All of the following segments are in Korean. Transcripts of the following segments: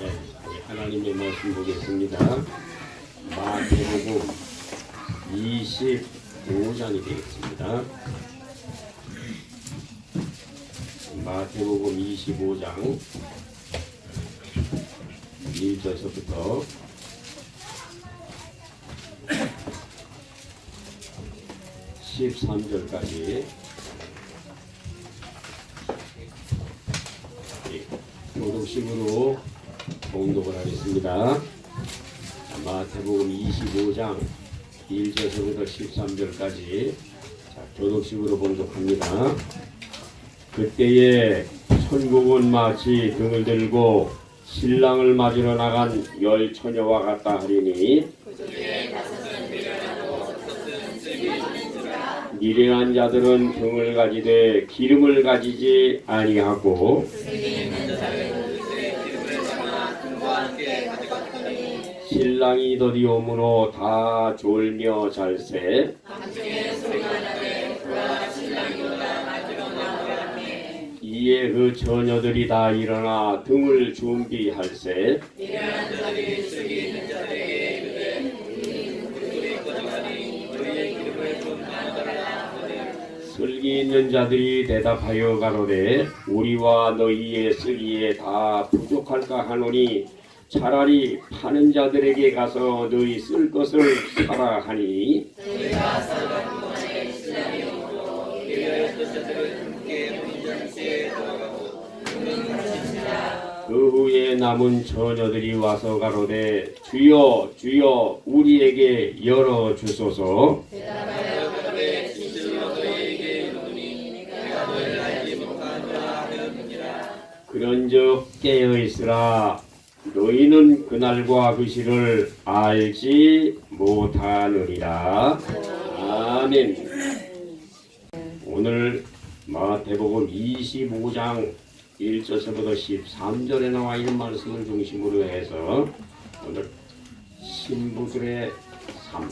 네, 하나님의 말씀 보겠습니다. 마태복음 25장이 되겠습니다. 마태복음 25장 1절서부터 13절까지 교독식으로 봉독을 하겠습니다. 마태복음 25장 1절서부터 13절까지 교독식으로 봉독합니다. 그때에 천국은 마치 등을 들고 신랑을 맞으러 나간 열 처녀와 같다 하리니 미련한 자들은 등을 가지되 기름을 가지지 아니하고 신랑이 더디 오므로 다 졸며 잘세 이에 그 처녀들이 다 일어나 등을 준비할세 슬기 있는 자들이 대답하여 가로되 우리와 너희의 슬기에 다 부족할까 하노니 차라리 파는 자들에게 가서 너희 쓸 것을 사라 하니 그 후에 남은 처녀들이 와서 가로되 주여 주여 우리에게 열어 주소서. 그런즉 깨어있으라 너희는 그날과 그 시를 알지 못하느니라. 아멘. 오늘 마태복음 25장 1절서부터 13절에 나와 있는 말씀을 중심으로 해서 오늘 신부들의 삶,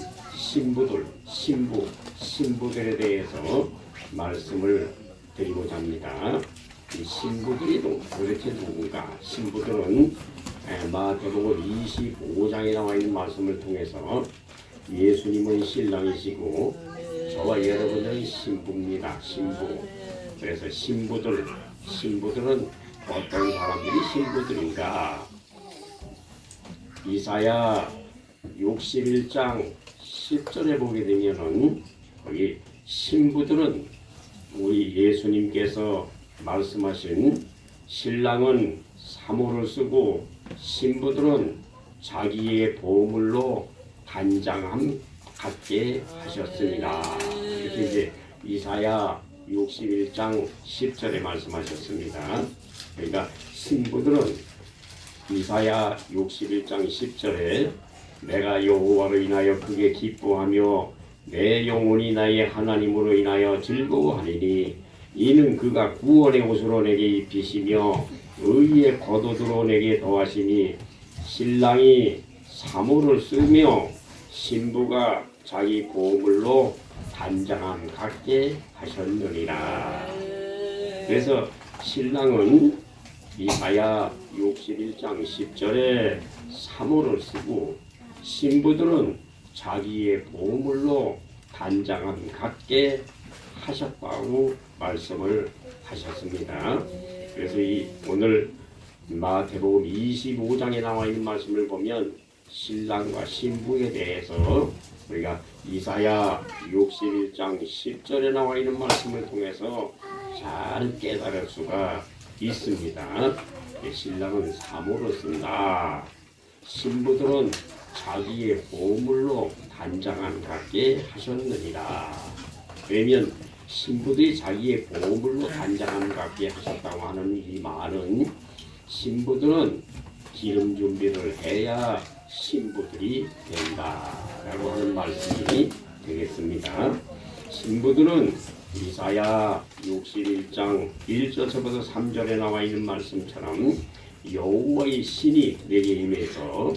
신부들에 대해서 말씀을 드리고자 합니다. 이 신부들이 도대체 누군가? 신부들은 마태복음 25장에 나와 있는 말씀을 통해서 예수님은 신랑이시고 저와 여러분은 신부입니다. 신부. 그래서 신부들은 어떤 사람들이 신부들인가? 이사야 61장 10절에 보게 되면은 거기 신부들은 우리 예수님께서 말씀하신 신랑은 사모를 쓰고 신부들은 자기의 보물로 단장함 갖게 하셨습니다. 이렇게 이제 이사야 61장 10절에 말씀하셨습니다. 그러니까 신부들은 이사야 61장 10절에 내가 여호와로 인하여 크게 기뻐하며 내 영혼이 나의 하나님으로 인하여 즐거워하리니 이는 그가 구원의 옷으로 내게 입히시며 의의 겉옷으로 내게 더하시니 신랑이 사모를 쓰며 신부가 자기 보물로 단장함 갖게 하셨느니라. 그래서 신랑은 이사야 61장 10절에 사모를 쓰고 신부들은 자기의 보물로 단장함 갖게 하셨다고 말씀을 하셨습니다. 그래서 오늘 마태복음 25장에 나와 있는 말씀을 보면 신랑과 신부에 대해서 우리가 이사야 61장 10절에 나와 있는 말씀을 통해서 잘 깨달을 수가 있습니다. 신랑은 사모를 쓴다. 신부들은 자기의 보물로 단장함 갖게 하셨느니라. 왜냐면 신부들이 자기의 보물로 단장함 갖게 하셨다고 하는 이 말은 신부들은 기름 준비를 해야 신부들이 된다라고 하는 말씀이 되겠습니다. 신부들은 이사야 61장 1절부터 3절에 나와 있는 말씀처럼 여호와의 신이 내게 임해서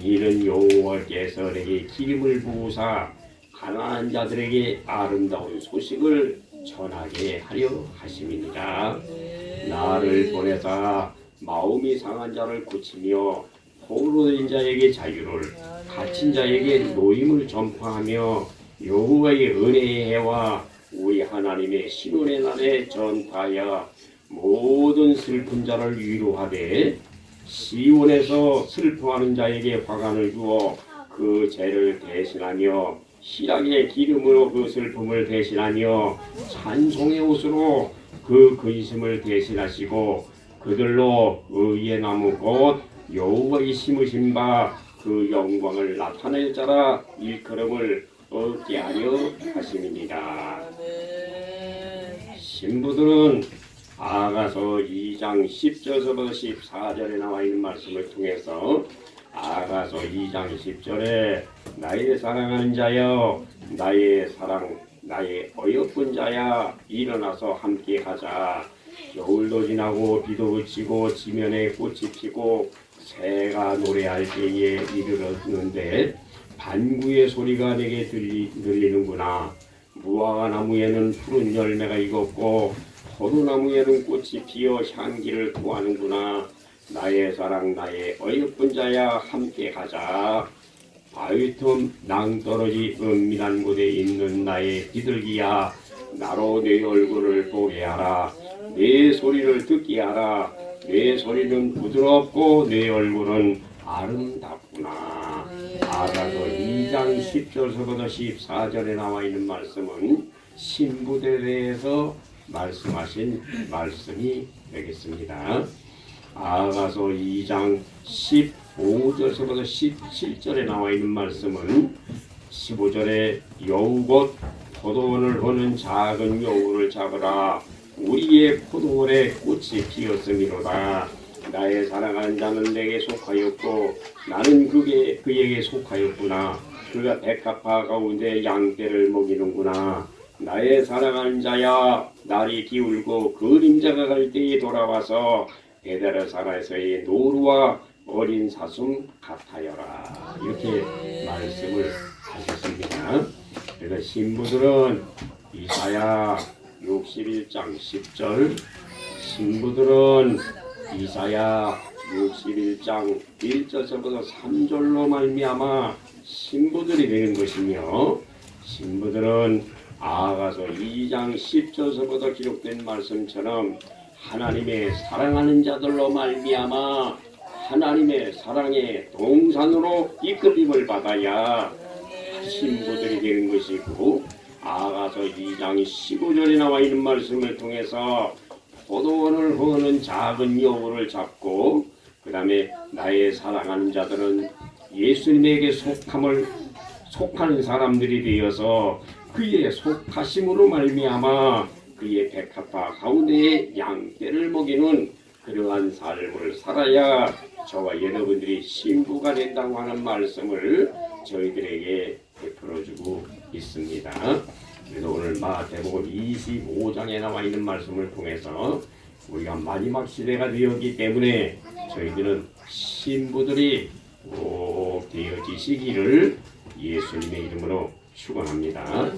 이는 여호와께서 내게 기름을 부으사 가난한 자들에게 아름다운 소식을 전하게 하려 하심이니라. 나를 보내사 마음이 상한 자를 고치며 포로된 자에게 자유를, 갇힌 자에게 노임을 전파하며 여호와의 은혜의 해와 우리 하나님의 신원의 날에 전파하여 모든 슬픈 자를 위로하되 시온에서 슬퍼하는 자에게 화관을 주어 그 죄를 대신하며 희락의 기름으로 그 슬픔을 대신하며 찬송의 옷으로 그 근심을 대신하시고 그들로 의의 나무 곧 여호와의 심으신 바 그 영광을 나타낼 자라 일컬음을 얻게 하려 하심이니라. 신부들은 아가서 2장 10절서부터 14절에 나와 있는 말씀을 통해서 아가서 2장 10절에 나의 사랑하는 자여 나의 사랑 나의 어여쁜 자야 일어나서 함께 가자. 겨울도 지나고 비도 그치고 지면에 꽃이 피고 새가 노래할 때에 이르렀는데 반구의 소리가 내게 들리는구나. 무화과 나무에는 푸른 열매가 익었고 포도나무에는 꽃이 피어 향기를 토하는구나. 나의 사랑 나의 어여쁜 자야 함께 가자. 바위 틈 낭떠러지 은밀한 곳에 있는 나의 비둘기야 나로 내 얼굴을 보게 하라. 내 소리를 듣게 하라. 내 소리는 부드럽고 내 얼굴은 아름답구나. 아가서 2장 10절서부터 14절에 나와 있는 말씀은 신부들에 대해서 말씀하신 말씀이 되겠습니다. 아가서 2장 15절서부터 17절에 나와 있는 말씀은 15절에 여우 곧 포도원을 보는 작은 여우를 잡으라. 우리의 포도원에 꽃이 피었음이로다. 나의 사랑하는 자는 내게 속하였고 나는 그에게 속하였구나. 그가 백합화 가운데 양떼를 먹이는구나. 나의 사랑하는 자야 날이 기울고 그림자가 갈 때에 돌아와서 베데르사라에서의 노루와 어린 사슴 같아여라. 이렇게 말씀을 하셨습니다. 그래서 신부들은 이사야 61장 10절, 신부들은 이사야 61장 1절서부터 3절로 말미암아 신부들이 되는 것이며, 신부들은 아가서 2장 10절서부터 기록된 말씀처럼 하나님의 사랑하는 자들로 말미암아 하나님의 사랑의 동산으로 이끌림을 받아야 신부들이 되는 것이고, 아가서 2장 15절에 나와 있는 말씀을 통해서 포도원을 허는 작은 여우를 잡고, 그 다음에 나의 사랑하는 자들은 예수님에게 속하는 사람들이 되어서 그의 속하심으로 말미암아 그의 백합화 가운데에 양떼를 먹이는 그러한 삶을 살아야 저와 여러분들이 신부가 된다고 하는 말씀을 저희들에게 베풀어주고 있습니다. 그래서 오늘 마태복음 25장에 나와 있는 말씀을 통해서 우리가 마지막 시대가 되었기 때문에 저희들은 신부들이 꼭 되어지시기를 예수님의 이름으로 축원합니다.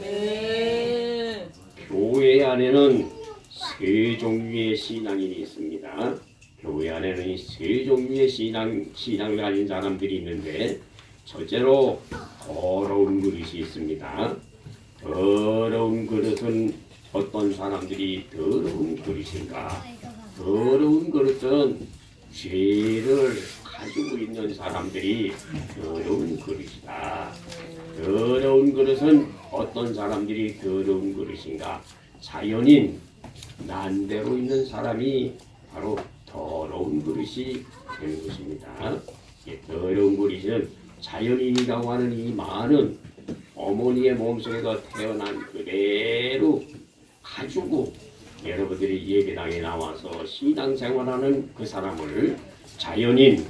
교회 안에는 세 종류의 신앙인이 있습니다. 교회 안에는 세 종류의 신앙을 가진 사람들이 있는데, 첫째로 더러운 그릇이 있습니다. 더러운 그릇은 어떤 사람들이 더러운 그릇인가? 더러운 그릇은 죄를 가지고 있는 사람들이 더러운 그릇이다. 더러운 그릇은 어떤 사람들이 더러운 그릇인가? 자연인 난대로 있는 사람이 바로 더러운 그릇이 되는 것입니다. 더러운 그릇은 자연인이라고 하는 이 말은 어머니의 몸속에서 태어난 그대로 가지고 여러분들이 예배당에 나와서 신앙생활하는 그 사람을 자연인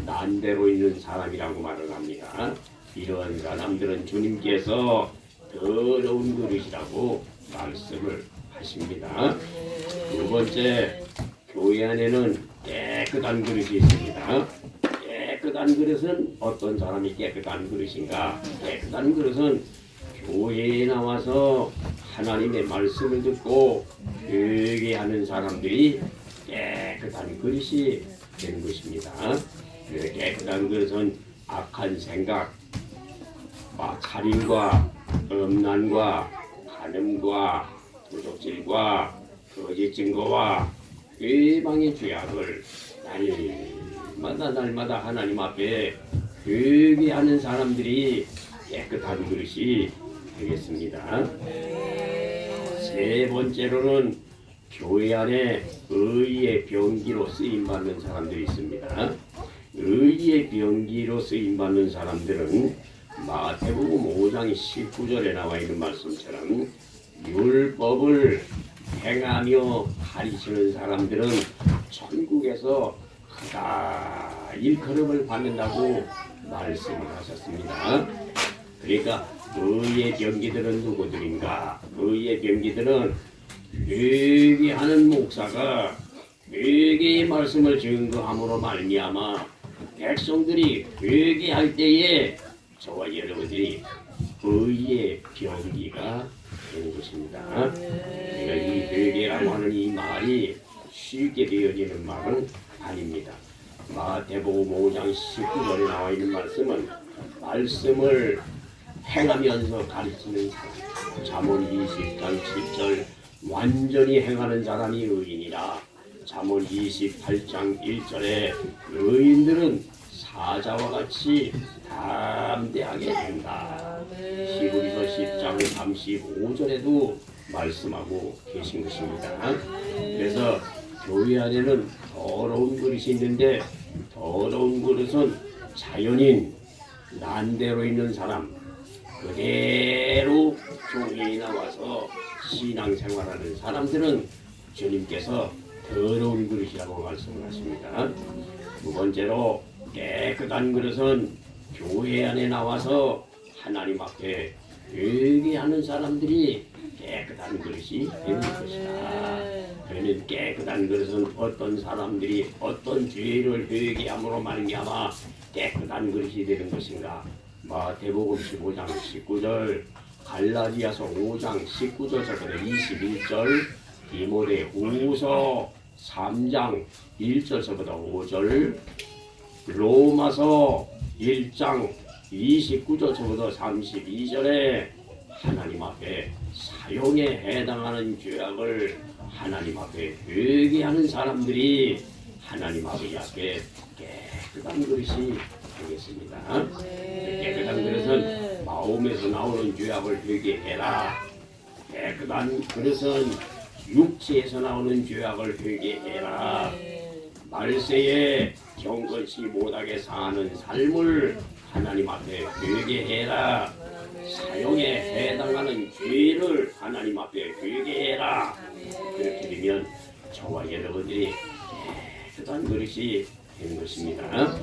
난대로 있는 사람이라고 말을 합니다. 이러한 사람들은 주님께서 더러운 그릇이라고 말씀을 하십니다. 두 번째, 교회 안에는 깨끗한 그릇이 있습니다. 깨끗한 그릇은 어떤 사람이 깨끗한 그릇인가? 깨끗한 그릇은 교회에 나와서 하나님의 말씀을 듣고 회개하는 사람들이 깨끗한 그릇이 되는 것입니다. 그래서 깨끗한 그릇은 악한 생각, 살인과 음란과 간음과 도적질과 거짓 증거와 외방의 죄악을 날마다 하나님 앞에 회개하는 사람들이 깨끗한 그릇이 되겠습니다. 세 번째로는 교회 안에 의의 병기로 쓰임받는 사람들이 있습니다. 의의 병기로 쓰임받는 사람들은 마태복음 5장 19절에 나와 있는 말씀처럼 율법을 행하며 가르치는 사람들은 천국에서 크다 일컬음을 받는다고 말씀을 하셨습니다. 그러니까 의의 병기들은 누구들인가? 의의 병기들은 회개하는 목사가 회개의 말씀을 증거함으로 말미암아 백성들이 회개할 때에 저와 여러분들이 의의 병기가 되는 것입니다. 그러니까 이 회개라고 하는 이 말이 쉽게 되어지는 말은 아닙니다. 마태복음 5장 19절에 나와 있는 말씀을 행하면서 가르치는 사람, 잠언 20장 7절 완전히 행하는 사람이 의인이라. 잠언 28장 1절에 의인들은 사자와 같이 담대하게 된다. 히브리서 10장 35절에도 말씀하고 계신 것입니다. 그래서 교회 안에는 더러운 그릇이 있는데 더러운 그릇은 자연인, 난대로 있는 사람, 그대로 교회에 나와서 신앙생활하는 사람들은 주님께서 더러운 그릇이라고 말씀을 하십니다. 두 번째로 깨끗한 그릇은 교회 안에 나와서 하나님 앞에 회개하는 사람들이 깨끗한 그릇이 되는 것이다. 그러면 깨끗한 그릇은 어떤 사람들이 어떤 죄를 회개함으로 말미암아 깨끗한 그릇이 되는 것인가? 마태복음 15장 19절, 갈라디아서 5장 19절부터 21절, 디모데후서 3장 1절부터 5절, 로마서 1장 29절부터 32절에 하나님 앞에 사형에 해당하는 죄악을 하나님 앞에 회개하는 사람들이 하나님 아버지 앞에 깨끗한 그릇이 되겠습니다. 깨끗한 그릇은 마음에서 나오는 죄악을 회개해라. 깨끗한 그릇은 육체에서 나오는 죄악을 회개해라. 말세에 경건치 못하게 사는 삶을 하나님 앞에 회개해라. 사형에 해당하는 죄를 하나님 앞에 회개해라. 그렇게 되면 저와 여러분들이 깨끗한 그릇이 되는 것입니다.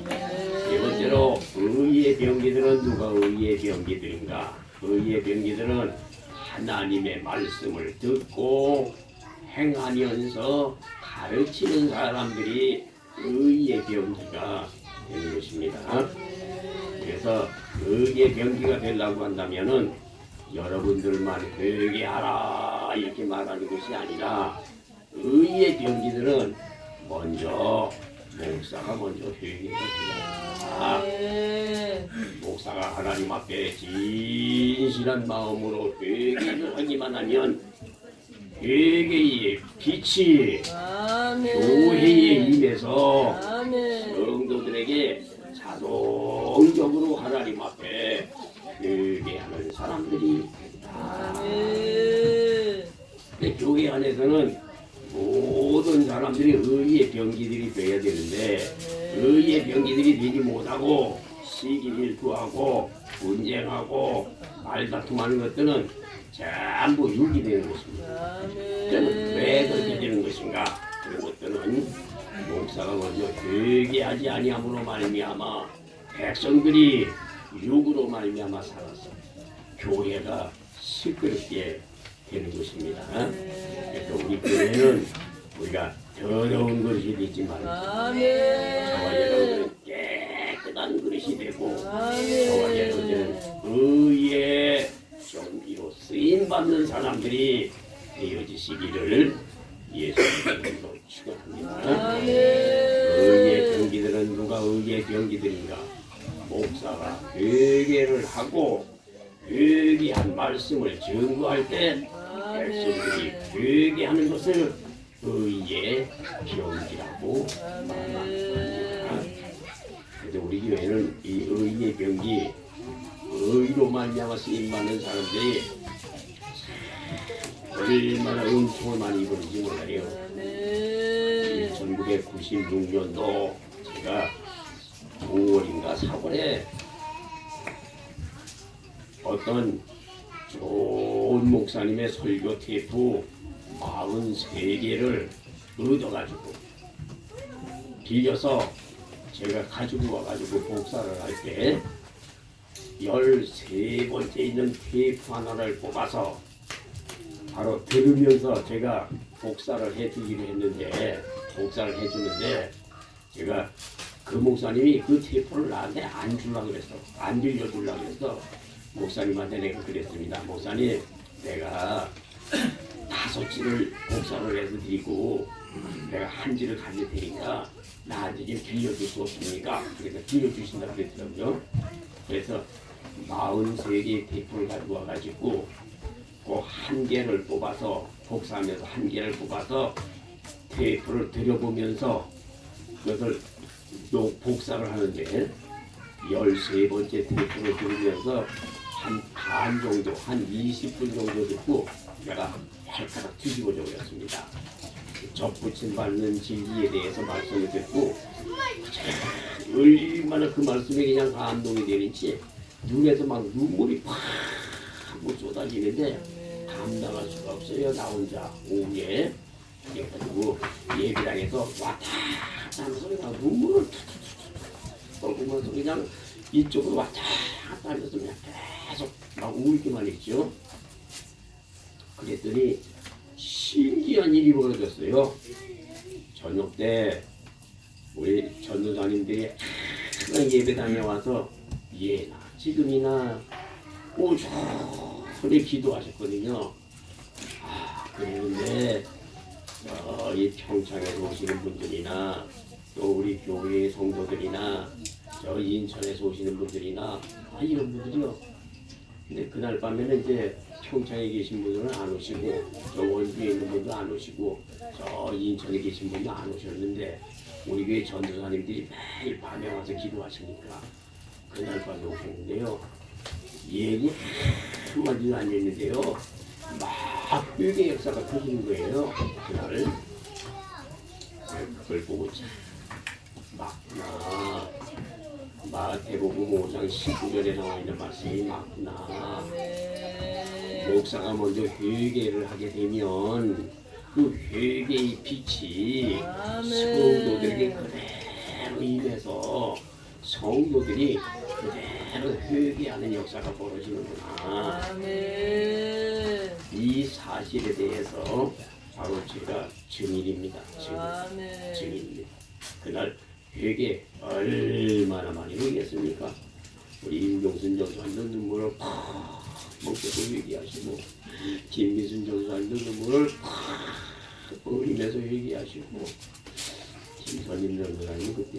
세 번째로 의의 병기들은 누가 의의 병기들인가? 의의 병기들은 하나님의 말씀을 듣고 행하면서 가르치는 사람들이 의의 병기가 되는 것입니다. 그래서 의의 병기가 되려고 한다면은 여러분들만 회개하라 이렇게 말하는 것이 아니라 의의 병기들은 먼저 목사가 먼저 회개가 됩니다. 목사가 하나님 앞에 진실한 마음으로 회개를 하기만 하면 회개의 빛이 교회에 임해서 성도들에게 자동적으로 하나님 앞에 회개하는 사람들이 교회 안에서는 모든 사람들이 의의 병기들이 되어야 되는데 의의 병기들이 되지 못하고 시기를 구하고 분쟁하고 말다툼하는 것들은 전부 육이 되는 것입니다. 그러면 왜 그렇게 되는 것인가? 그런 것들은 목사가 먼저 회개하지 아니함으로 말미암아 백성들이 육으로 말미암아 살아서 교회가 시끄럽게 되는 것입니다. 그래서 우리 교회는 우리가 더러운 그릇이 되지 말고 저와 여러분들은 깨끗한 그릇이 되고 저와 여러분들은 의의 종기로 쓰임받는 사람들이 되어지시기를 예수님으로 축원합니다. 의의 의의 병기들인가 목사가 회개를 하고 회개한 말씀을 증거할 때 백성들이 회개하는 것을 의의 병기라고 말합니다. 그래서 우리 교회는 이 의의 병기, 의로 말미암아 쓰임 받는 사람들이 얼마나 은총을 많이 입었는지 몰라요. 1996년도 제가 5월인가 4월에 어떤 좋은 목사님의 설교 테이프 43개를 얻어가지고 빌려서 제가 가지고 와가지고 복사를 할 때 13번째 있는 테이프 하나를 뽑아서 바로 들으면서 제가 복사를 해주기로 했는데 복사를 해주는데 제가 그 목사님이 그 테이프를 나한테 안 주려고 그랬어. 안 빌려주려고 그랬어. 목사님한테 내가 그랬습니다. 목사님, 내가 5지를 복사를 해서 드리고 내가 1지를 가질 테니까 나한테 좀 빌려줄 수 없습니까? 그래서 빌려주신다고 그랬더라고요. 그래서 43개의 테이프를 가지고 와가지고 그 1개를 뽑아서 복사하면서 1개를 뽑아서 테이프를 들여보면서 그것을 또 복사를 하는데 13번째 테이프를 들으면서 한 반 정도, 한 20분 정도 듣고 내가 발가락 뒤집어져 버렸습니다. 접붙임 받는 진리에 대해서 말씀을 듣고 얼마나 그 말씀에 그냥 감동이 되는지 눈에서 막 눈물이 팍 쏟아지는데 감당할 수가 없어요. 나 혼자 오후에 그래가지고 예배당에서 왔다 갔다 하면서 그냥 눈물을 뚫으면서 그냥 이쪽으로 왔다 갔다 하면서 그냥 계속 막 울기만 했죠. 그랬더니 신기한 일이 벌어졌어요. 저녁 때 우리 전도사님들이 항상 예배당에 와서 예나 지금이나 꾸준히 기도하셨거든요. 그런데 이 평창에서 오시는 분들이나 또 우리 교회의 성도들이나 저 인천에서 오시는 분들이나 이런 분들이요. 근데 그날 밤에는 이제 평창에 계신 분들은 안 오시고 저 원주에 있는 분도 안 오시고 저 인천에 계신 분도 안 오셨는데 우리 교회 전도사님들이 매일 밤에 와서 기도하시니까 그날 밤에 오셨는데요. 얘기 한마디도 안 했는데요. 막 회개 역사가 터지는 거예요. 그날 그걸 보고 맞구나. 마태복음 5장 19절에 나와 있는 말씀이 맞구나. 목사가 먼저 회개를 하게 되면 그 회개의 빛이 성도들에게 그대로 임해서 성도들이 그대로 회개하는 역사가 벌어지는구나. 이 사실에 대해서 바로 제가 증인입니다. 증인입니다. 그날 회개 얼마나 많이 회개했습니까? 우리 임종순 전사님도 눈물을 팍 먹고서 회개하시고 김미순 전사님도 눈물을 팍 흘리면서 회개하시고 김선임 전사님 그때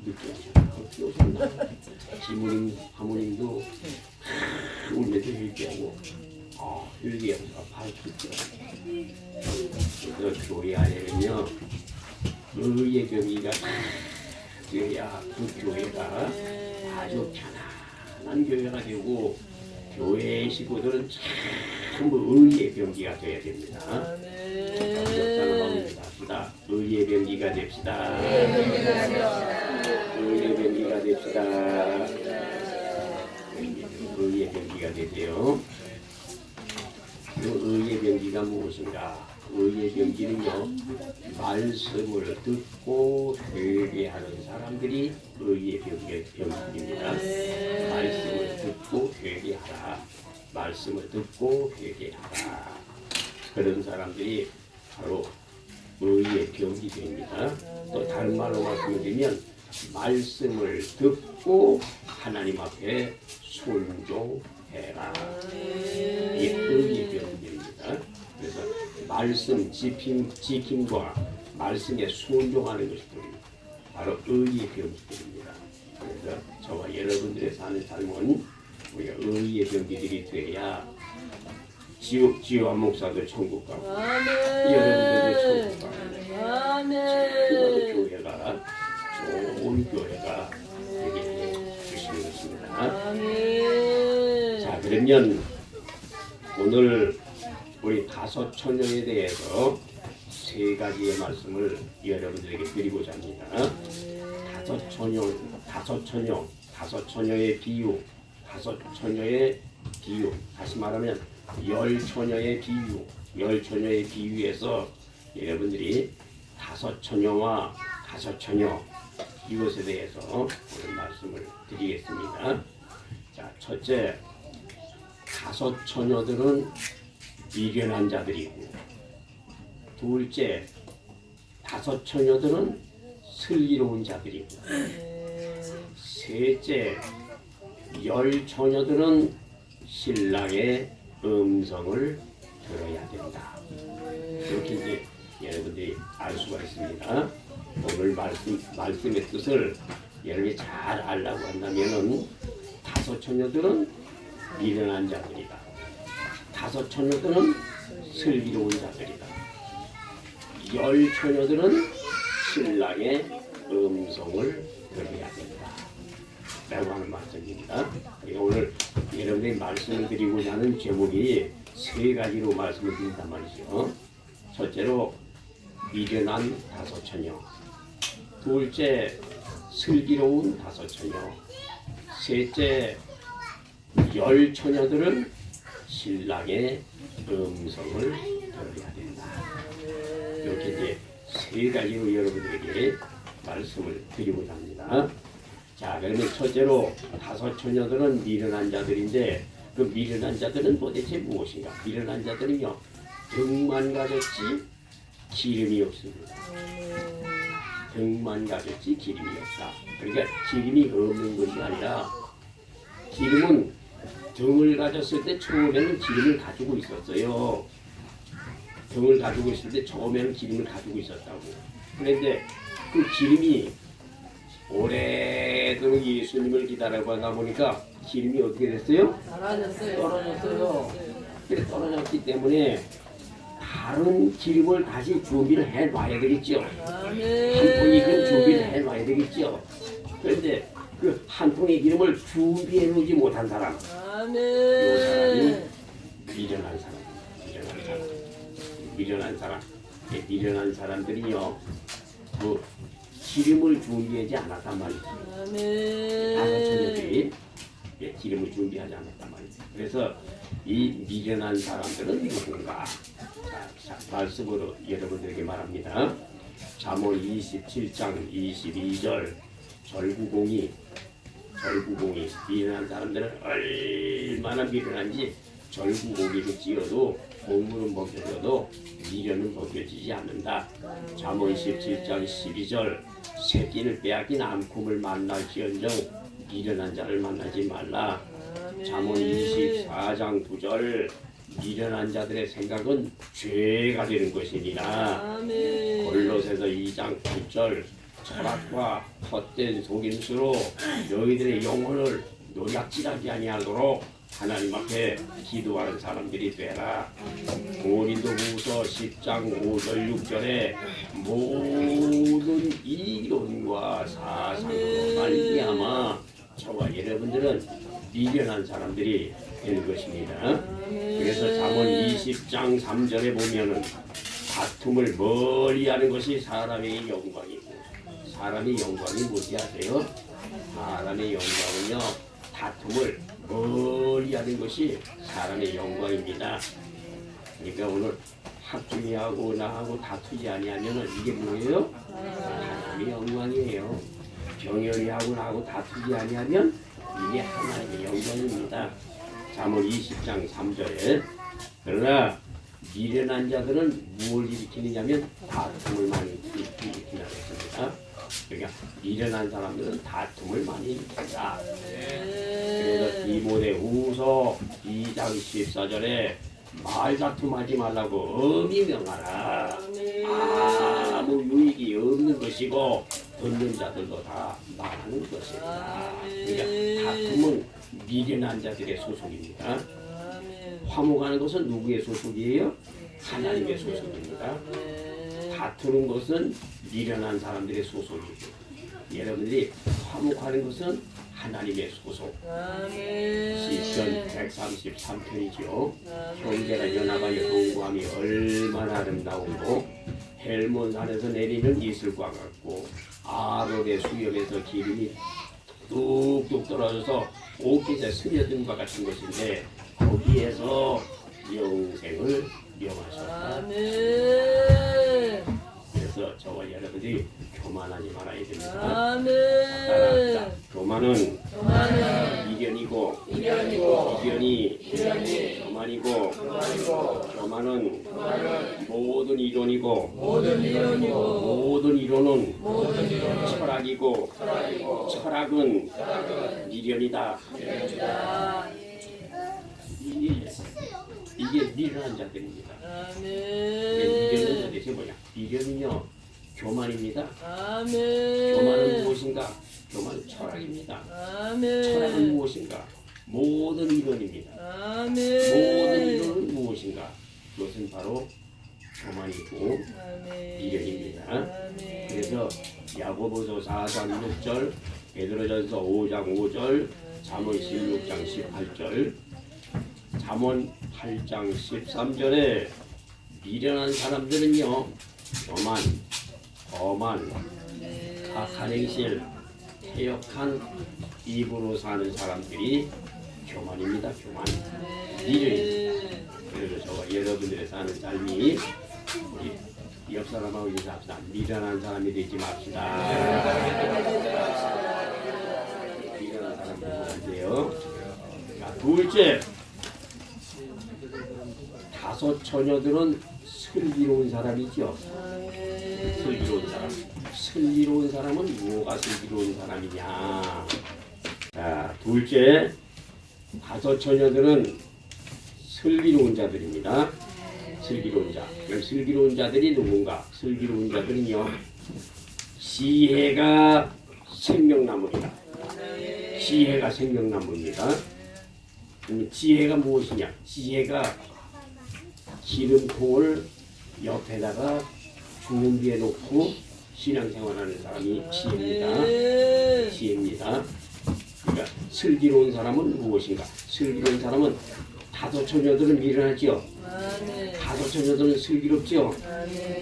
늦게 하셨나? 어떻게 오셨나? 지무님, 하모님도 울면서 회개하고 회개하면서 밝혔죠. 그래서 교회 안에는요 의의 경위가 돼야 그 교회가 아주 편안한 교회가 되고 교회의 식구들은 전부 의의 병기가 되어야 됩니다. 역사는 합시다. 의의 병기가 됩시다. 의의 병기가 됩시다. 의의 병기가 되세요. 그 의의 병기가 무엇인가? 의의 병기는요, 말씀을 듣고 회개하는 사람들이 의의 병기입니다. 말씀을 듣고 회개하라. 말씀을 듣고 회개하라. 그런 사람들이 바로 의의 병기입니다. 또 다른 말로 말씀드리면 말씀을 듣고 하나님 앞에 순종해라. 이 의의 병기입니다. 그래서 말씀 지킴과 말씀에 순종하는 것이 됩니다. 바로 의의 병기들입니다. 그래서 저와 여러분들의 사는 삶은 우리가 의의 병기들이 돼야 지효한 목사도 천국 가고 여러분들도 천국 가고 최고의 교회가 좋은 교회가 되게 해주시는 것입니다. 자, 그러면 오늘 우리 다섯 처녀에 대해서 세 가지의 말씀을 여러분들에게 드리고자 합니다. 다섯 처녀의 비유, 다시 말하면 열 처녀의 비유에서 여러분들이 다섯 처녀와 다섯 처녀 이것에 대해서 오늘 말씀을 드리겠습니다. 자, 첫째, 다섯 처녀들은 미련한 자들이고, 둘째, 다섯 처녀들은 슬기로운 자들이고, 셋째, 열 처녀들은 신랑의 음성을 들어야 된다. 이렇게 이제 여러분들이 알 수가 있습니다. 오늘 말씀의 뜻을 여러분이 잘 알라고 한다면은 다섯 처녀들은 미련한 자들이다. 다섯 처녀들은 슬기로운 자들이다. 열 처녀들은 신랑의 음성을 들어야 된다. 라고 하는 말씀입니다. 오늘 여러분들이 말씀을 드리고자 하는 제목이 세 가지로 말씀을 드린단 말이죠. 첫째로 미련한 다섯 처녀, 둘째 슬기로운 다섯 처녀, 셋째 열 처녀들은 신랑의 음성을 들어야 된다. 이렇게 이제 세 가지로 여러분들에게 말씀을 드리고자 합니다. 자, 그러면 첫째로 다섯 처녀들은 미련한 자들인데, 그 미련한 자들은 도대체 무엇인가? 미련한 자들은요, 등만 가졌지 기름이 없습니다. 등만 가졌지 기름이 없다. 그러니까 기름이 없는 것이 아니라, 기름은 등을 가졌을 때 처음에는 기름을 가지고 있었어요. 등을 가지고 있을 때 처음에는 기름을 가지고 있었다고. 그런데 그 기름이 오래도록 예수님을 기다려가다 보니까 기름이 어떻게 됐어요? 떨어졌어요. 그래 떨어졌기 때문에 다른 기름을 다시 준비를 해놔야 되겠죠. 한 통의 기름 준비를 해놔야 되겠죠. 그런데 그 한 통의 기름을 준비해 놓지 못한 사람, 이 사람이 미련한 사람들이요, 그 기름을 준비하지 않았단 말이죠. 다섯 처녀들이 기름을 준비하지 않았단 말이죠. 그래서 이 미련한 사람들은 누군가? 자, 말씀으로 여러분들에게 말합니다. 잠언 27장 22절 절구공이 미련한 사람들은 얼마나 미련한지 절구공이를 찌어도 공물은 벗겨져도 미련은 벗겨지지 않는다. 잠언 17장 12절 새끼를 빼앗긴 암콤을 만날지언정 미련한 자를 만나지 말라. 잠언 24장 9절 미련한 자들의 생각은 죄가 되는 것이니라. 골로새서 2장 9절 철학과 헛된 속임수로 너희들의 영혼을 노략질하지 아니하도록 하나님 앞에 기도하는 사람들이 되라. 고린도후서 10장 5절 6절에 모든 이론과 사상으로 말미암아 저와 여러분들은 미련한 사람들이 되는 것입니다. 그래서 잠언 20장 3절에 보면은 다툼을 멀리하는 것이 사람의 영광이고, 사람의 영광이 뭔지 아세요? 사람의 영광은요, 다툼을 멀리하는 것이 사람의 영광입니다. 그러니까 오늘 학중이하고 나하고 다투지 아니하면은 이게 뭐예요? 하나님의 영광이에요. 병현이하고 나하고 다투지 아니하면 이게 하나님의 영광입니다. 잠언 20장 3절에 그러나 미련한 자들은 무엇을 일으키느냐면 다툼을 많이 일으킨다고 했습니다. 그러니까 미련한 사람들은 다툼을 많이 일으킨다. 그래서 디모데후서 2장 14절에 말다툼하지 말라고 엄히 명하라. 아무 유익이 없는 것이고 듣는 자들도 다 말하는 것입니다. 그러니까 다툼은 미련한 자들의 소속입니다. 화목하는 것은 누구의 소속이에요? 하나님의 소속입니다. 다투는 것은 미련한 사람들의 소속이고, 여러분들이 화목하는 것은 하나님의 소속. 시편 133편이죠. 형제가 연합하여 동거함이 얼마나 아름다운고, 헬몬산에서 내리는 이슬과 같고, 아론의 수염에서 기름이 뚝뚝 떨어져서 옷깃에 스며든 것 같은 것인데, 거기에서 영생을 명하셨다. 그래서 저와 여러분들이 교만하지 말아야 됩니다. 따라합시다. 교만은 미련이고, 미련이 교만이고, 교만은 모든 이론이고, 모든 이론은 철학이고, 철학은 미련이다. 이게 미련한 자들입니다. 미련은 도대체 뭐냐? 미련은요, 교만입니다. 교만은 무엇인가? 교만은 철학입니다. 철학은 무엇인가? 모든 이론입니다. 모든 이론은 무엇인가? 그것은 바로 교만이고 미련입니다. 그래서 야고보서 4장 6절, 베드로전서 5장 5절, 잠언 16장 18절, 잠언 8장 13절에 미련한 사람들은요, 교만, 거만, 악한 행실, 태역한 입으로 사는 사람들이 교만입니다. 교만, 미련입니다. 그래서 저와 여러분들의 사는 삶이 우리 옆 사람하고 인사합시다. 미련한 사람이 되지 맙시다. 미련한 사람 되면 안 돼요. 자, 둘째, 다섯 처녀들은 슬기로운 사람이죠. 슬기로운 사람. 슬기로운 사람은 뭐가 슬기로운 사람이냐? 자, 둘째, 다섯 처녀들은 슬기로운 자들입니다. 슬기로운 자. 그럼 슬기로운 자들이 누군가? 슬기로운 자들은요, 지혜가 생명나무입니다. 지혜가 생명나무입니다. 그럼 지혜가 무엇이냐? 지혜가 기름통을 옆에다가 준비해 놓고 신앙생활하는 사람이 지혜입니다. 지혜입니다. 그러니까 슬기로운 사람은 무엇인가? 슬기로운 사람은 다섯 처녀들은 미련하지요. 다섯 처녀들은 슬기롭지요.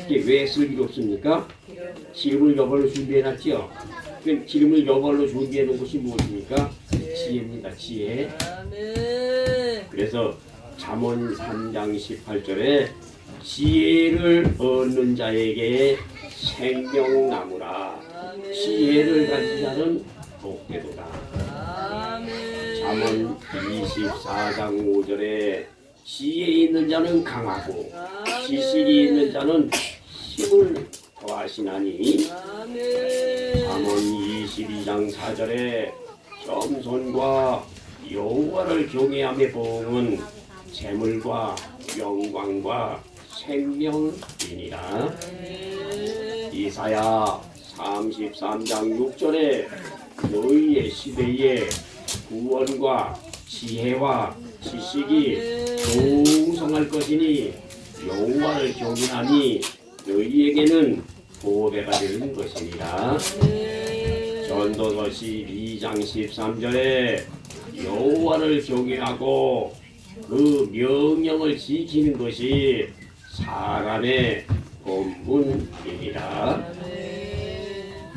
이게 왜 슬기롭습니까? 기름을 여벌로 준비해 놨지요. 그 기름을 여벌로 준비해 놓은 것이 무엇입니까? 지혜입니다. 지혜. 그래서 잠언 3장 18절에 지혜를 얻는 자에게 생명나무라. 지혜를 가진 자는 복되도다. 잠언 24장 5절에 지혜 있는 자는 강하고 지식이 있는 자는 힘을 더하시나니. 잠언 22장 4절에 겸손과 여호와를 경외함의 보응은 재물과 영광과 생명이니라. 이사야 33장 6절에 너희의 시대에 구원과 지혜와 지식이 풍성할 것이니 여호와를 경외하니 너희에게는 보배가 되는 것이니라. 전도서 12장 13절에 여호와를 경외하고 그 명령을 지키는 것이 사람의 본분이니라.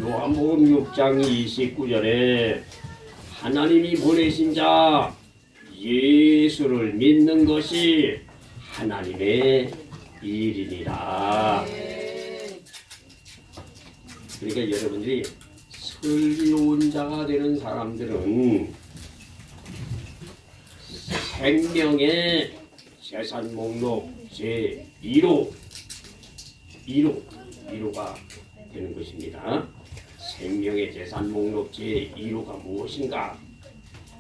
요한복음 6장 29절에 하나님이 보내신 자 예수를 믿는 것이 하나님의 일이니라. 그러니까 여러분들이 슬기로운 자가 되는 사람들은 생명의 재산 목록 제1호가 되는 것입니다. 생명의 재산 목록 제1호가 무엇인가?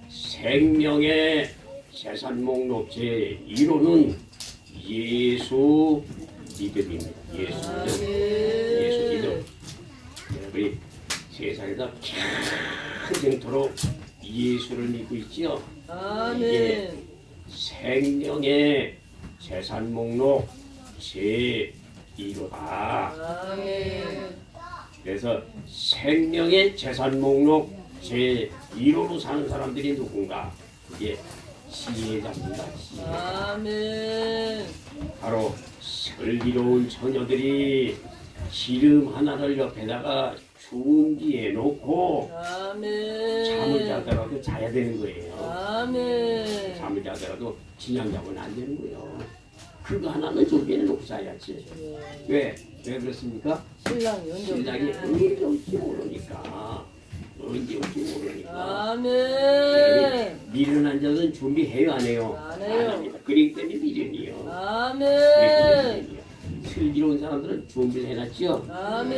생명의 재산 목록 제1호는 예수 믿음입니다. 예수 믿음. 여러분이 세상에서 평생토록 예수를 믿고 있지요. 이게 아멘. 생명의 재산 목록 제1호다. 아멘. 그래서 생명의 재산 목록 제1호로 사는 사람들이 누군가? 이게 지혜자입니다. 지혜자. 아멘. 바로 슬기로운 처녀들이 기름 하나를 옆에다가 준비해 놓고 아멘. 잠을 자더라도 자야 되는 거예요. 아멘. 잠을 자더라도 그냥 자고는 안 되는 거예요. 그거 하나는 준비해 놓고 자야지. 왜? 왜 그렇습니까? 신랑이 언제 신랑이 오냐? 언제 올지 모르니까. 언제 올지 모르니까. 아멘. 미련 한 자는 준비해요, 안 해요? 안 해요. 합니다. 그러기 때문에 미련이요. 아멘. 슬기로운 사람들은 준비를 해놨죠. 아멘.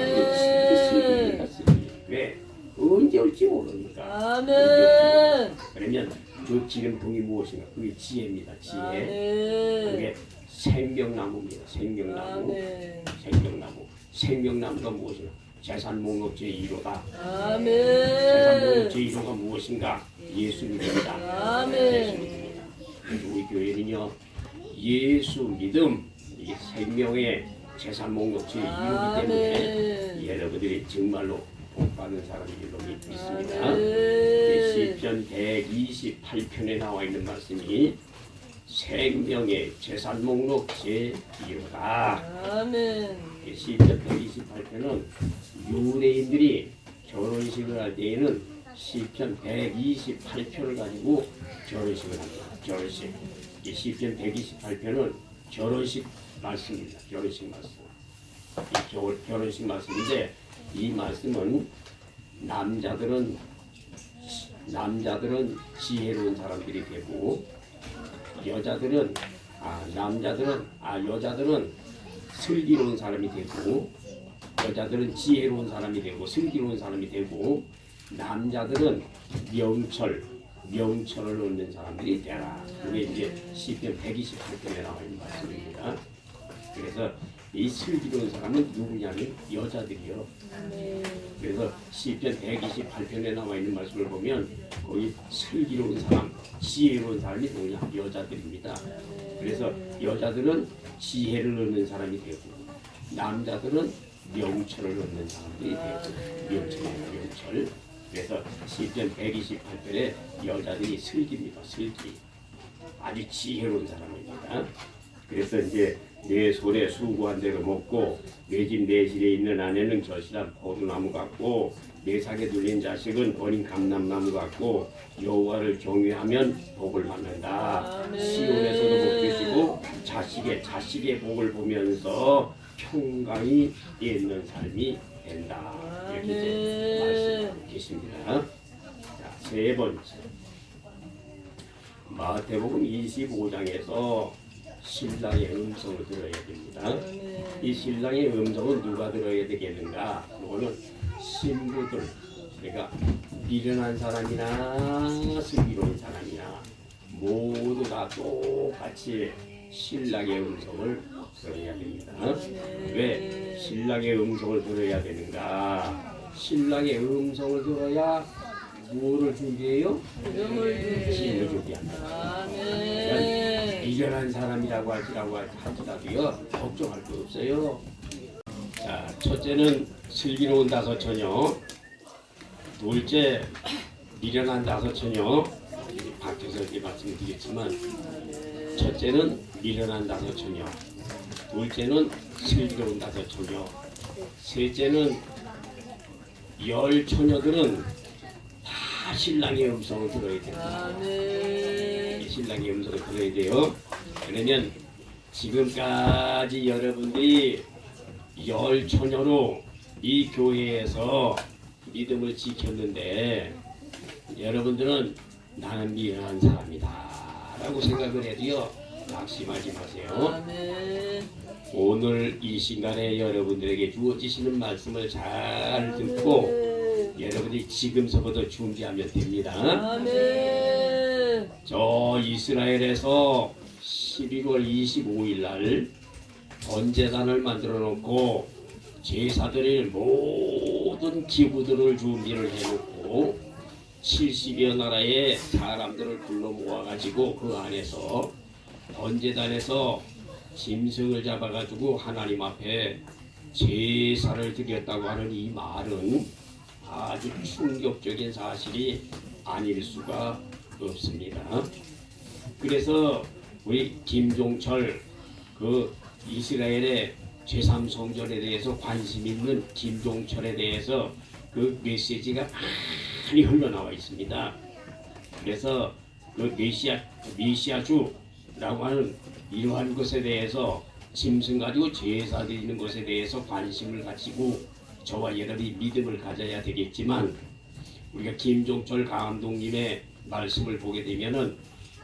왜? 언제 올지 모르니까. 아멘. 그러면 그 기름통이 무엇인가? 그게 지혜입니다. 지혜. 아멘. 그게 생명나무입니다. 생명나무. 아멘. 생명나무. 생명나무가 무엇인가? 재산 목록 제1호다. 재산 목록 아멘. 제1호가 무엇인가? 예수님입니다. 아멘. 예수님입니다. 우리 교회는요, 예수 믿음, 이 생명의 재산 목록 제1호이기 때문에 아멘. 여러분들이 정말로 복받는 사람들로 믿고 있습니다. 아멘. 시편 128편에 나와 있는 말씀이 생명의 재산 목록 제1호다. 아멘. 시편 128편은 유대인들이 결혼식을 할 때에는 시편 128편을 가지고 결혼식을 합니다. 결혼식. 이 시편 128편은 결혼식 말씀입니다. 결혼식 말씀. 이 결혼식 말씀인데 이 말씀은 남자들은 지혜로운 사람들이 되고 여자들은 여자들은 슬기로운 사람이 되고 여자들은 지혜로운 사람이 되고 슬기로운 사람이 되고 남자들은 명철을 얻는 사람들이 되라. 그게 이제 시편 128편에 나와 있는 말씀입니다. 그래서 이 슬기로운 사람은 누구냐면 여자들이요. 그래서 시편 128편에 나와 있는 말씀을 보면 거기 슬기로운 사람, 지혜로운 사람이 누구냐? 여자들입니다. 그래서 여자들은 지혜를 얻는 사람이 되고 남자들은 명철을 얻는 사람들이 되고 명철. 그래서 시편 128편에 여자들이 슬기입니다. 슬기. 아주 지혜로운 사람입니다. 그래서 이제 내 손에 수고한 대로 먹고 내 집 내실에 있는 아내는 결실한 포도나무 같고 내 상에 둘린 자식은 어린 감람나무 같고 여호와를 경외하면 복을 받는다. 아멘. 시온에서도 복 주시고 자식의 복을 보면서 평강이 있는 삶이 된다. 이렇게 이제 말씀하고 계십니다. 자, 세 번째. 마태복음 25장에서 신랑의 음성을 들어야 됩니다. 이 신랑의 음성은 누가 들어야 되겠는가? 이거는 신부들, 그러니까 미련한 사람이나 슬기로운 사람이나 모두 다 똑같이 신랑의 음성을 들어야 됩니다. 왜 신랑의 음성을 들어야 되는가? 신랑의 음성을 들어야 무엇을 준비해요? 기름을 준비한다. 아멘. 미련한 사람이라고 할지라도요 걱정할 거 없어요. 자, 첫째는 슬기로운 다섯 처녀, 둘째 미련한 다섯 처녀. 밖에서 이렇게 말씀드리겠지만 첫째는 미련한 다섯 처녀, 둘째는 슬기로운 다섯 처녀, 셋째는 열 처녀들은 다 신랑의 음성을 들어야 됩니다. 아멘. 신랑의 음성을 들어야 돼요. 그러면 지금까지 여러분들이 열 처녀로 이 교회에서 믿음을 지켰는데 여러분들은 나는 미련한 사람이다 라고 생각을 해도요 낙심하지 마세요. 아멘. 오늘 이 시간에 여러분들에게 주어지시는 말씀을 잘 듣고 여러분이 지금서부터 준비하면 됩니다. 아멘. 저 이스라엘에서 11월 25일 날 번제단을 만들어 놓고 제사드릴 모든 기구들을 준비를 해놓고 70여 나라의 사람들을 불러 모아가지고 그 안에서 번제단에서 짐승을 잡아가지고 하나님 앞에 제사를 드렸다고 하는 이 말은 아주 충격적인 사실이 아닐 수가 없습니다. 그래서 우리 김종철 그 이스라엘의 제3성전에 대해서 관심 있는 김종철에 대해서 그 메시지가 많이 흘러나와 있습니다. 그래서 그 메시아주라고 하는 이러한 것에 대해서 짐승 가지고 제사 드리는 것에 대해서 관심을 가지고 저와 여러분이 믿음을 가져야 되겠지만 우리가 김종철 감독님의 말씀을 보게 되면은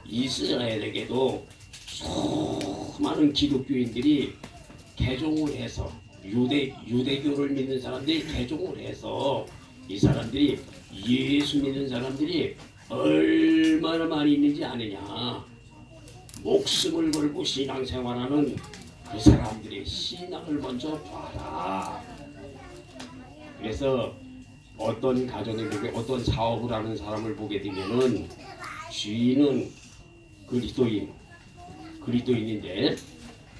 이스라엘에게도 수많은 기독교인들이 개종을 해서 유대교를 믿는 사람들이 개종을 해서 이 사람들이 예수 믿는 사람들이 얼마나 많이 있는지 아느냐. 목숨을 걸고 신앙생활하는 그 사람들의 신앙을 먼저 봐라. 그래서 어떤 가정을 보게 어떤 사업을 하는 사람을 보게 되면은 주인은 그리스도인인데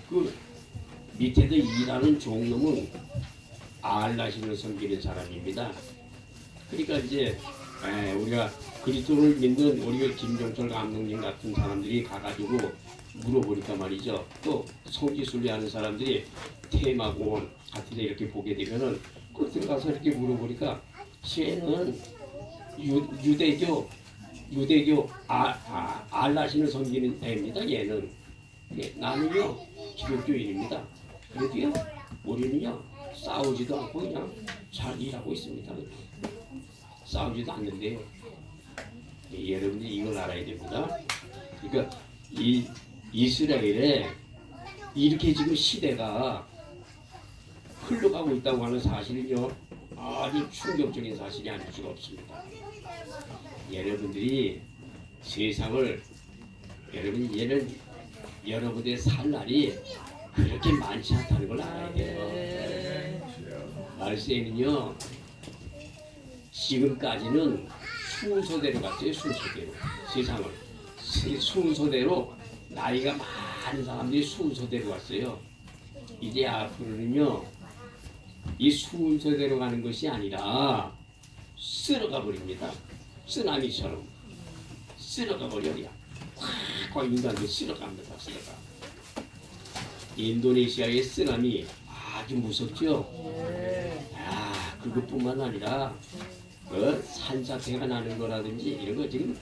그 밑에서 일하는 종놈은 알라신을 섬기는 사람입니다. 그러니까 이제 우리가 그리스도를 믿는 우리 김종철 감독님 같은 사람들이 가가지고 물어보니까 말이죠. 또 성지순례하는 사람들이 테마공원 같은 데 이렇게 보게 되면은 그 들어가서 이렇게 물어보니까 쟤는 유대교 알라신을 섬기는 애입니다. 얘는 나는요 기독교인입니다. 그래도요 우리는요 싸우지도 않고 그냥 잘 일하고 있습니다. 싸우지도 않는데요. 여러분들이 이걸 알아야 됩니다. 그러니까 이 이스라엘에 이렇게 지금 시대가 흘러가고 있다고 하는 사실은요 아주 충격적인 사실이 아닐 수가 없습니다. 여러분들이 세상을 여러분들의 살 날이 그렇게 많지 않다는 걸 알아야 돼요. 말세에는요 지금까지는 순서대로 갔어요. 순서대로 세상을 순서대로 나이가 많은 사람들이 순서대로 왔어요. 이제 앞으로는요 이 순서대로 가는 것이 아니라 쓸어가 버립니다. 쓰나미처럼 쓸어가 버려요. 확 인간들 쓸어갑니다. 쓸어가. 인도네시아의 쓰나미 아주 무섭죠. 그것뿐만 아니라 산사태가 나는 거라든지 이런 거 지금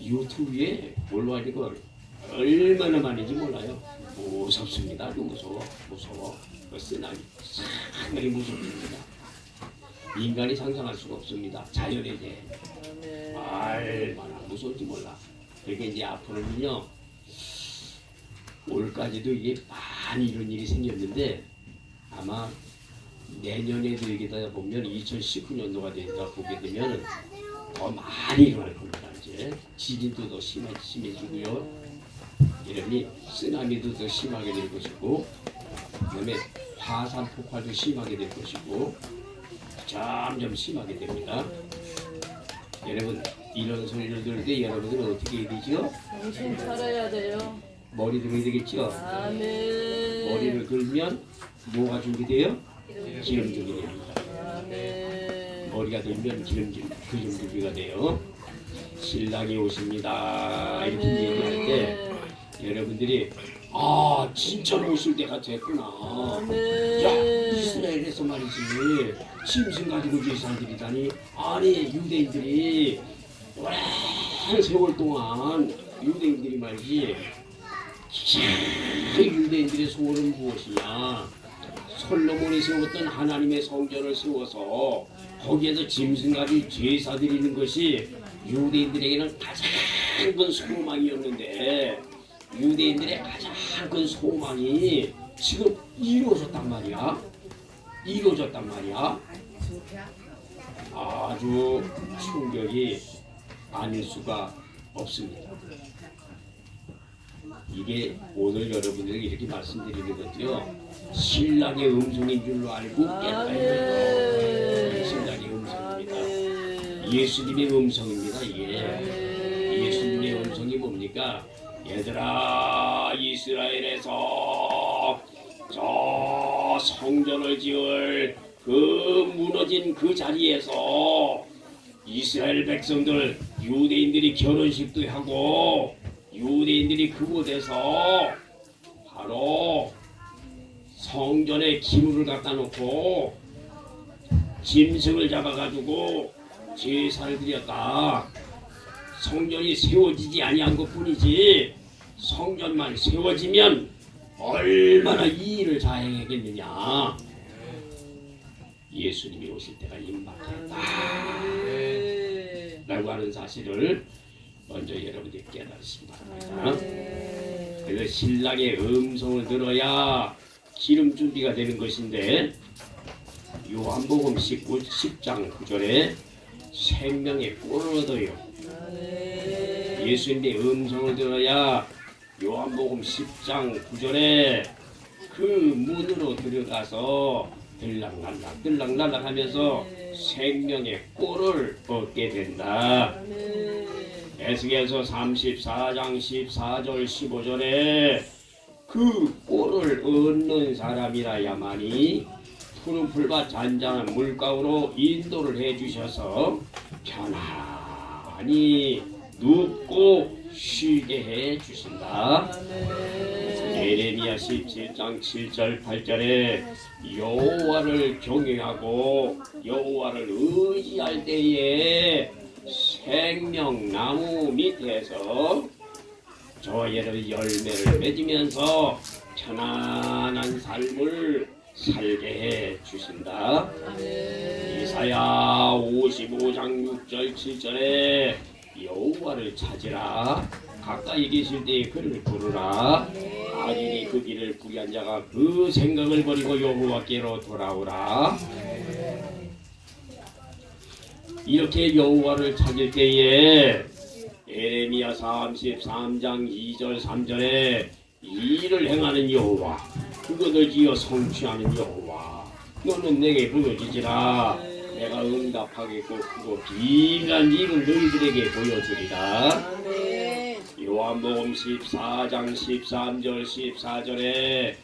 유튜브에 올라가지고 얼마나 많은지 몰라요. 무섭습니다. 아주 무서워. 그 쓰나미 상당히 무섭습니다. 인간이 상상할 수가 없습니다. 자연의 재 얼마나 무서운지 몰라. 그러니까 이제 앞으로는요 올까지도 이게 많이 이런 일이 생겼는데 아마 내년에도 여기다 보면 2019년도가 된다 보게 되면 더 많이 일어날 겁니다. 이제 지진도 더 심해지고요. 여러분이 쓰나미도 더 심하게 될 것이고, 그다음에 화산 폭발도 심하게 될 것이고, 점점 심하게 됩니다. 여러분 이런 소리를 들을 때 여러분들은 어떻게 해야 되죠? 정신 차려야 돼요. 머리 들어야 되겠죠? 아멘. 머리를 들면 뭐가 준비돼요? 기름 준비됩니다. 아멘. 머리가 들면 기름 준비가 돼요. 신랑이 오십니다. 이렇게 얘기할 때 여러분들이 아 진짜 모실 때가 됐구나. 야 이스라엘에서 말이지 짐승 가지고 제사를 드리다니 아니 유대인들이 오랜 세월 동안 유대인들이 말이지 그 유대인들의 소원은 무엇이냐? 솔로몬이 세웠던 하나님의 성전을 세워서 거기에서 짐승 가지고 제사 드리는 것이 유대인들에게는 가장 큰 소망이었는데 유대인들의 가장 큰 소망이 지금 이루어졌단 말이야. 아주 충격이 아닐 수가 없습니다. 이게 오늘 여러분들에게 이렇게 말씀드리는 것도요, 신랑의 음성인 줄로 알고 깨달아야 돼요. 신랑의 음성입니다. 예수님의 음성입니다. 이게 예수님의 음성이 뭡니까? 얘들아, 이스라엘에서 저 성전을 지을 그 무너진 그 자리에서 이스라엘 백성들, 유대인들이 결혼식도 하고 유대인들이 그곳에서 바로 성전에 기물을 갖다 놓고 짐승을 잡아가지고 제사를 드렸다. 성전이 세워지지 아니한 것뿐이지 성전만 세워지면 얼마나 이 일을 자행하겠느냐. 예수님이 오실 때가 임박했다 라고 하는 사실을 먼저 여러분들이 깨달으시기 바랍니다. 그래서 신랑의 음성을 들어야 기름 준비가 되는 것인데, 요한복음 10장 9절에 생명의 꿀을 얻어요. 예수님의 음성을 들어야 요한복음 10장 9절에 그 문으로 들어가서 들락날락 하면서 생명의 꿀을 얻게 된다. 에스겔서 34장 14절 15절에 그 꿀을 얻는 사람이라야만이 푸른 풀과 잔잔한 물가로 인도를 해주셔서 편안히 눕고 쉬게 해주신다. 예레미야 17장 7절 8절에 여호와를 경외하고 여호와를 의지할 때에 생명나무 밑에서 저와 여러분의 열매를 맺으면서 편안한 삶을 살게 해 주신다. 이사야 55장 6절 7절에 여호와를 찾으라. 가까이 계실 때에 그를 부르라. 악인이 그 길을 부리한 자가 그 생각을 버리고 여호와께로 돌아오라. 이렇게 여호와를 찾을 때에 예레미야 33장 2절 3절에 일을 행하는 여호와, 그것을 지어 성취하는 여호와, 너는 내게 보여주지라. 내가 응답하겠고 크고 비밀한 일을 너희들에게 보여주리라. 요한복음 14장 13절 14절에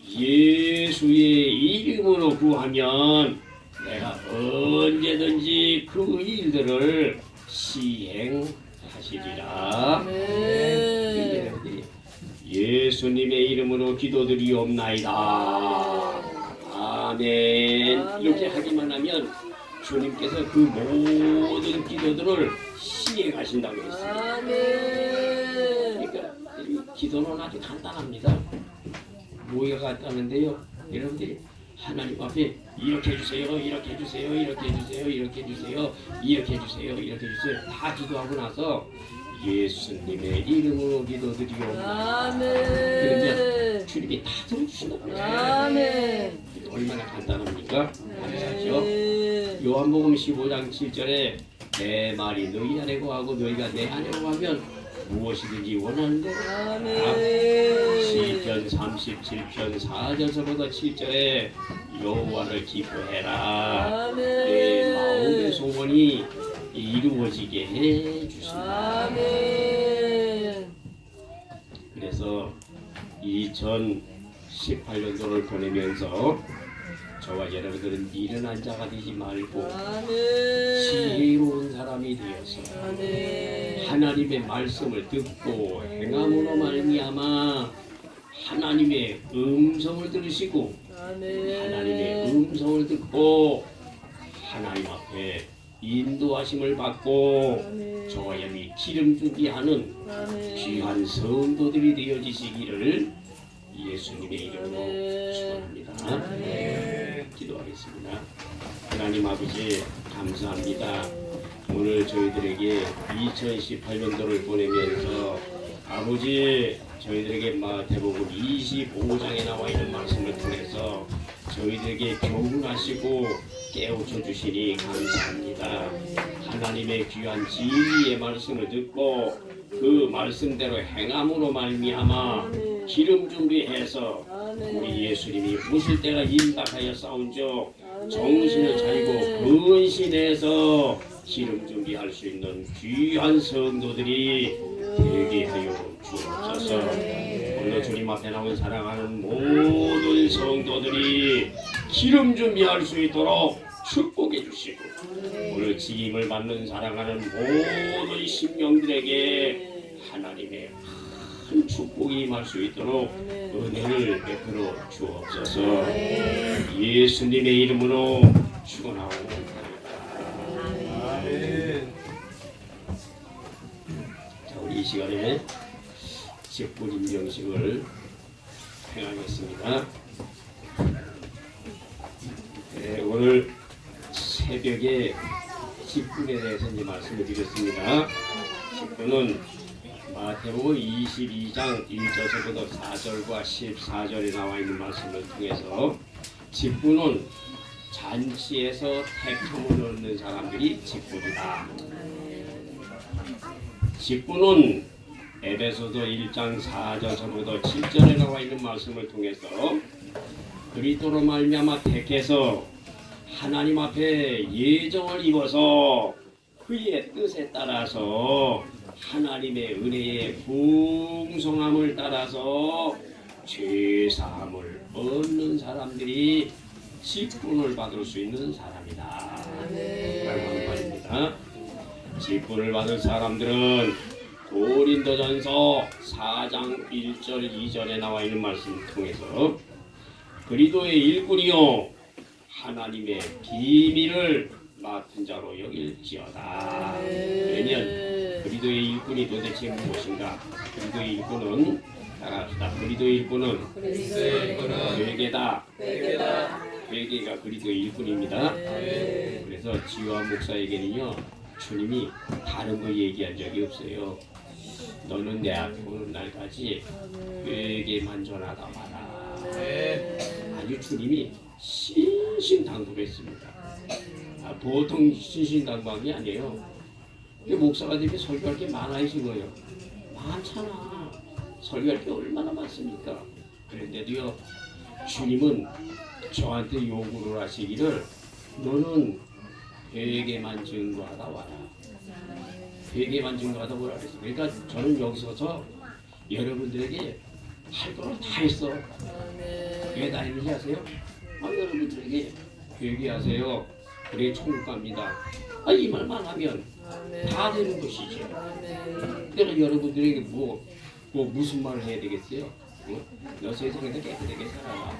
예수의 이름으로 구하면 내가 언제든지 그 일들을 시행하시리라. 예수님의 이름으로 기도드리옵나이다. 아멘. 이렇게 하기만 하면 주님께서 그 모든 기도들을 시행하신다고 했습니다. 그러니까 이 기도는 아주 간단합니다. 뭐가 간단한데요, 여러분들이 하나님 앞에 이렇게 해주세요, 이렇게 해주세요, 이렇게 해주세요, 이렇게 해주세요, 이렇게 해주세요, 이렇게 해주세요, 다 기도하고 나서 예수님의 이름으로 기도드리옵나이다. 그러면 주님이 다 들어주신다고 했어요. 얼마나 간단합니까? 감사하죠. 요한복음 15장 7절에 내 말이 너희 안에 거하고 너희가 내 안에 거하면 무엇이든지 원하는 대로 시편 37편 4절서부터 7절에 여호와를 기뻐해라. 내 마음의 소원이 이루어지게 해주신다. 그래서 2018년도를 보내면서 저와 여러분들은 미련한 자가 되지 말고 지혜로운 사람이 되어서 하나님의 말씀을 듣고 행함으로 말미암아 하나님의 음성을 들으시고 하나님의 음성을 듣고 하나님 앞에 인도하심을 받고 저와 여러분이 기름 준비하는 귀한 성도들이 되어지시기를 예수님의 이름으로 축원합니다. 기도하겠습니다. 하나님 아버지 감사합니다. 오늘 저희들에게 2018년도를 보내면서 아버지 저희들에게 마태복음 25장에 나와 있는 말씀을 통해서 저희들에게 교훈하시고 깨우쳐 주시니 감사합니다. 하나님의 귀한 진리의 말씀을 듣고 그 말씀대로 행함으로 말미암아 기름 준비해서 우리 예수님이 오실 때가 임박하여 싸운즉 정신을 차리고 근신해서 기름 준비할 수 있는 귀한 성도들이 되게 하여 주옵소서. 오늘 주님 앞에 나온 사랑하는 모든 성도들이 기름 준비할 수 있도록 축복해 주시고 오늘 직임을 받는 사랑하는 모든 심령들에게 하나님의 큰 축복이 임할 수 있도록 은혜를 베풀어 주옵소서. 예수님의 이름으로 축원하옵나이다. 자, 우리 이 시간에 직분 임명식을 행하겠습니다. 오늘 새벽에 직분에 대해서 이제 말씀을 드렸습니다. 직분은 마태복음 22장 1절부터 4절과 14절에 나와 있는 말씀을 통해서 직분은 잔치에서 택함을 얻는 사람들이 직분이다. 직분은 에베소서 1장 4절부터 7절에 나와 있는 말씀을 통해서 그리스도로 말미암아 택해서 하나님 앞에 예정을 입어서 그의 뜻에 따라서 하나님의 은혜의 풍성함을 따라서 죄사함을 얻는 사람들이 직분을 받을 수 있는 사람이다. 라는 말입니다. 직분을 받을 사람들은 고린도전서 4장 1절 2절에 나와 있는 말씀을 통해서 그리스도의 일꾼이요 하나님의 비밀을 맡은 자로 여길지어다. 왜냐면 그리스도의 일꾼이 도대체 무엇인가? 그리스도의 일꾼은 따라합시다. 그리스도의 일꾼은 회개다. 회개가 그리스도의 일꾼입니다. 그래서 지와 목사에게는요 주님이 다른 거 얘기한 적이 없어요. 너는 내 앞에 오는 날까지 회개만 전하다 마라. 아주 주님이 신신당부했습니다. 보통 신신당부한 게 아니에요. 목사가 되면 설교할 게 많아지신 거예요. 많잖아. 설교할 게 얼마나 많습니까? 그런데도요 주님은 저한테 요구를 하시기를 너는 회개만 증거하다 와라. 회개만 증거하다 오라 그랬어요. 그러니까 저는 여기서서 여러분들에게 할 거를 다 했어. 왜 다 했는지 아세요? 여러분들에게 회개하세요. 그래 천국 갑니다. 이 말만 하면 다 되는 것이지. 내가 여러분들에게 무슨 말을 해야 되겠어요? 너 세상에서 깨끗하게 살아라.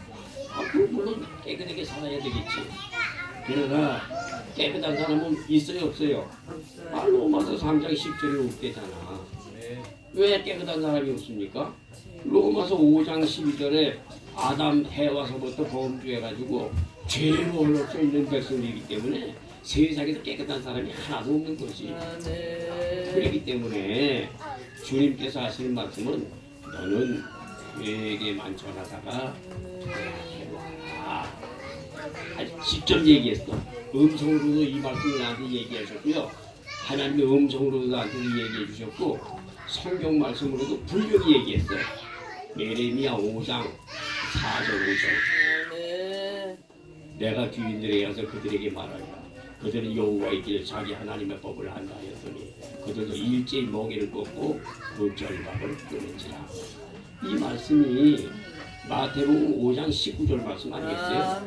물론 깨끗하게 살아야 되겠지. 그러나 깨끗한 사람은 있어요 없어요? 로마서 3장 10절에 없대잖아. 왜 깨끗한 사람이 없습니까? 로마서 5장 12절에 아담 해와서부터 범죄해가지고 죄로 홀로써 있는 백성이기 때문에 세상에서 깨끗한 사람이 하나도 없는 거지. 그렇기 때문에 주님께서 하시는 말씀은 너는 회개만 전하다가 해봐라. 직접 얘기했어. 음성으로도 이 말씀을 나한테 얘기하셨고요. 하나님의 음성으로도 나한테 얘기해 주셨고 성경 말씀으로도 분명히 얘기했어요. 예레미야 5장 4절 5절 내가 귀인들에게 가서 그들에게 말하리라. 그들은 여호와의 길 자기 하나님의 법을 한다 하였더니 그들도 일제히 멍에를 꺾고 그 결박을 끊은지라. 이 말씀이 마태복음 5장 19절 말씀 아니겠어요?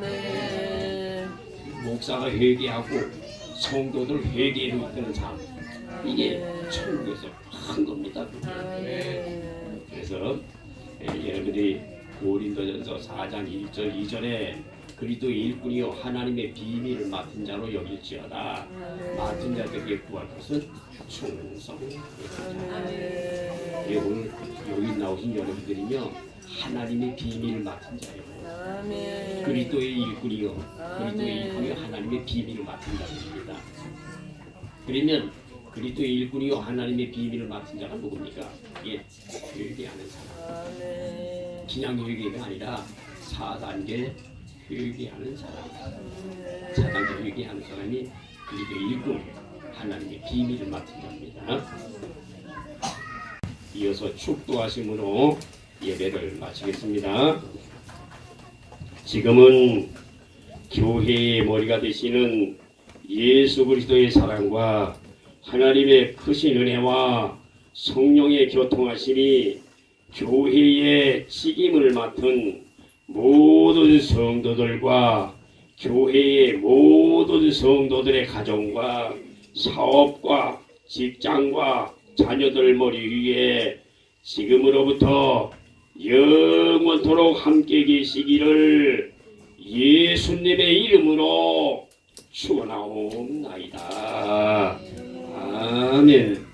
목사가 회개하고 성도들 회개로 이끄는 삶, 이게 천국에서 큰 겁니다. 그래서 여러분들이 고린도전서 4장 1절 2절에 그리스도의 일꾼이요 하나님의 비밀을 맡은 자로 여길지어다. 맡은 자들에게 구할 것은 충성. 오늘 여기 나오신 여러분들이요 하나님의 비밀을 맡은 자예요. 그리스도의 일꾼이요 그리스도의 일꾼이요 하나님의 비밀을 맡은 자입니다. 그러면 그리스도의 일꾼이요 하나님의 비밀을 맡은 자가 누굽니까? 이게 회개하는 사람. 그냥 회개가 아니라 4단계 회개하는 사람. 4단계 회개하는 사람이 그리스도의 일꾼, 하나님의 비밀을 맡은 자입니다. 이어서 축도하심으로 예배를 마치겠습니다. 지금은 교회의 머리가 되시는 예수 그리스도의 사랑과 하나님의 크신 은혜와 성령의 교통하심이 교회의 책임을 맡은 모든 성도들과 교회의 모든 성도들의 가정과 사업과 직장과 자녀들 머리 위에 지금으로부터 영원토록 함께 계시기를 예수님의 이름으로 축원하옵나이다. 아멘.